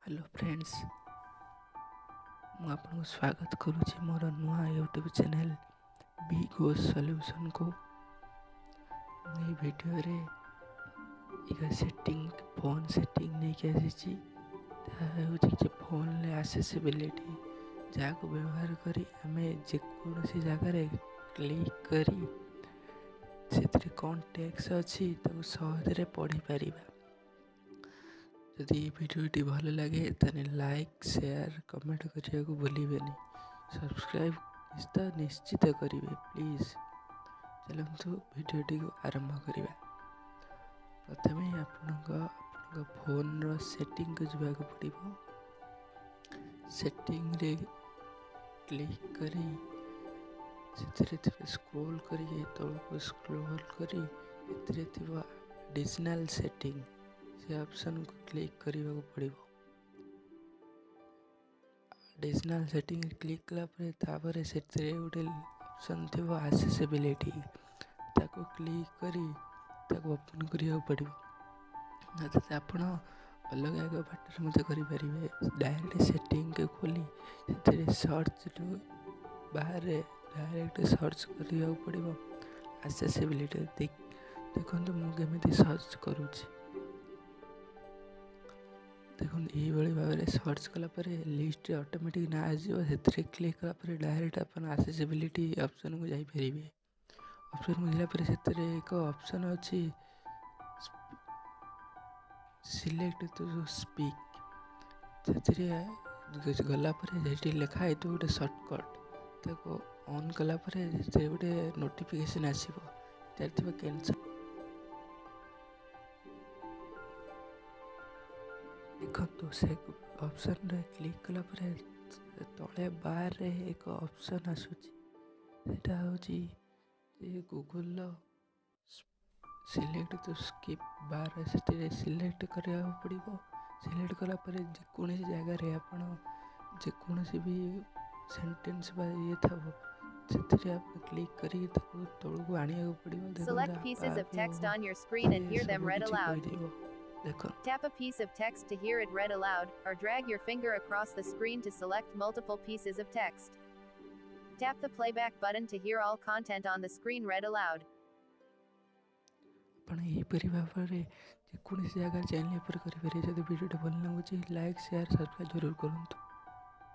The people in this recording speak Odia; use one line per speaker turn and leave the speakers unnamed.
हेलो फ्रेंड्स, ମୁଁ ଆପଣଙ୍କୁ ସ୍ୱାଗତ କରୁଛି ମୋର ନୂଆ ୟୁଟ୍ୟୁବ୍ ଚ୍ୟାନେଲ୍ ବି ଗୋ ସଲ୍ୟୁସନ୍କୁ। ମୁଁ ଏହି ଭିଡ଼ିଓରେ ଏକ ଫୋନ୍ ସେଟିଂ ନେଇକି ଆସିଛି। ତାହା ହେଉଛି ଯେ ଫୋନ୍ରେ ଆସେସିବିଲିଟି, ଯାହାକୁ ବ୍ୟବହାର କରି ଆମେ ଯେକୌଣସି ଜାଗାରେ କ୍ଲିକ୍ କରି ସେଥିରେ କ'ଣ ଟେକ୍ସ ଅଛି ତାକୁ ସହଜରେ ପଢ଼ିପାରିବା। ଯଦି এই ଭିଡ଼ିଓଟି ଭଲ ଲାଗେ ତାହେଲେ ଲାଇକ୍, ସେୟାର, କମେଣ୍ଟ କରିବାକୁ ଭୁଲିବେନି। ସବସ୍କ୍ରାଇବ୍ ନିଶ୍ଚିତ କରିବେ ପ୍ଲିଜ୍। ଚାଲନ୍ତୁ ଭିଡ଼ିଓଟିକୁ ଆରମ୍ଭ କରିବା। ପ୍ରଥମେ ଆପଣଙ୍କ ଫୋନ୍ର ସେଟିଂକୁ ଯିବାକୁ ପଡ଼ିବ। ସେଟିଂରେ କ୍ଲିକ୍ କରି ସେଥିରେ ଥିବା ସ୍କ୍ରୋଲ୍ କରିକି ତଳକୁ ସ୍କ୍ରୋଲ୍ କରି ଏଥିରେ ଥିବା ଆଡ଼ିସନାଲ୍ ସେଟିଂ ସେ ଅପସନ୍କୁ କ୍ଲିକ୍ କରିବାକୁ ପଡ଼ିବ। ଆଡ଼ିସନାଲ୍ ସେଟିଂ କ୍ଲିକ୍ କଲା ପରେ ତାପରେ ସେଥିରେ ଗୋଟେ ଅପସନ୍ ଥିବ ଆସେସିବିଲିଟି, ତାକୁ କ୍ଲିକ୍ କରି ତାକୁ ଓପନ୍ କରିବାକୁ ପଡ଼ିବ। ନଚେତ୍ ଆପଣ ଅଲଗା ଏକ ବାଟରେ ମଧ୍ୟ କରିପାରିବେ। ଡାଇରେକ୍ଟ ସେଟିଂକୁ ଖୋଲି ସେଥିରେ ସର୍ଚ୍ଚରୁ ବାହାରେ ଡାଇରେକ୍ଟ ସର୍ଚ୍ଚ କରିବାକୁ ପଡ଼ିବ ଆସେସିବିଲିଟି। ଦେଖନ୍ତୁ ମୁଁ କେମିତି ସର୍ଚ୍ଚ କରୁଛି। ଦେଖନ୍ତୁ ଏଇଭଳି ଭାବରେ ସର୍ଚ୍ଚ କଲା ପରେ ଲିଷ୍ଟରେ ଅଟୋମେଟିକ୍ ନାଁ ଆସିଯିବ। ସେଥିରେ କ୍ଲିକ୍ କଲା ପରେ ଡାଇରେକ୍ଟ ଆପଣ ଆସେସିବିଲିଟି ଅପସନ୍କୁ ଯାଇପାରିବେ। ଅପସନ୍କୁ ଯିବା ପରେ ସେଥିରେ ଏକ ଅପସନ୍ ଅଛି ସିଲେକ୍ଟ ଟୁ ସ୍ପିକ୍। ସେଥିରେ ଗଲା ପରେ ସେଠି ଲେଖା ହେଇଥିବ ଗୋଟେ ସର୍ଟକଟ୍, ତାକୁ ଅନ୍ କଲା ପରେ ସେଥିରେ ଗୋଟେ ନୋଟିଫିକେସନ୍ ଆସିବ। ତାର ଥିବା କ୍ୟାନ୍ସଲ୍। ଦେଖନ୍ତୁ ସେ ଅପସନ୍ରେ କ୍ଲିକ୍ କଲା ପରେ ତଳେ ବାର୍ରେ ଏକ ଅପସନ୍ ଆସୁଛି। ସେଇଟା ହେଉଛି ଗୁଗୁଲ୍ର ସିଲେକ୍ଟ ଟୁ ସ୍କିପ୍ ବାର୍। ସେଥିରେ ସିଲେକ୍ଟ କରିବାକୁ ପଡ଼ିବ। ସିଲେକ୍ଟ କଲା ପରେ ଯେକୌଣସି ଜାଗାରେ ଆପଣ ଯେକୌଣସି ବି ସେଣ୍ଟେନ୍ସ ବା ଇଏ ଥାବ ସେଥିରେ ଆପଣ କ୍ଲିକ୍ କରିକି ତାକୁ ତଳକୁ ଆଣିବାକୁ ପଡ଼ିବ।
Select pieces of text on your screen and hear them read aloud. Tap a piece of text to hear it read aloud, or drag your finger across the screen to select multiple pieces of text. Tap the playback button to hear all content on the screen read aloud.
ଆପଣ ଏହିପରି ଭାବରେ ଯେକୌଣସି ଜାଗାରେ ଚାହିଁଲେ ଏପରି କରିପାରିବେ। ଯଦି ଭିଡ଼ିଓଟି ଭଲ ଲାଗୁଛି ଲାଇକ୍, ସେୟାର, ସବସ୍କ୍ରାଇବ୍ ଜରୁର କରନ୍ତୁ।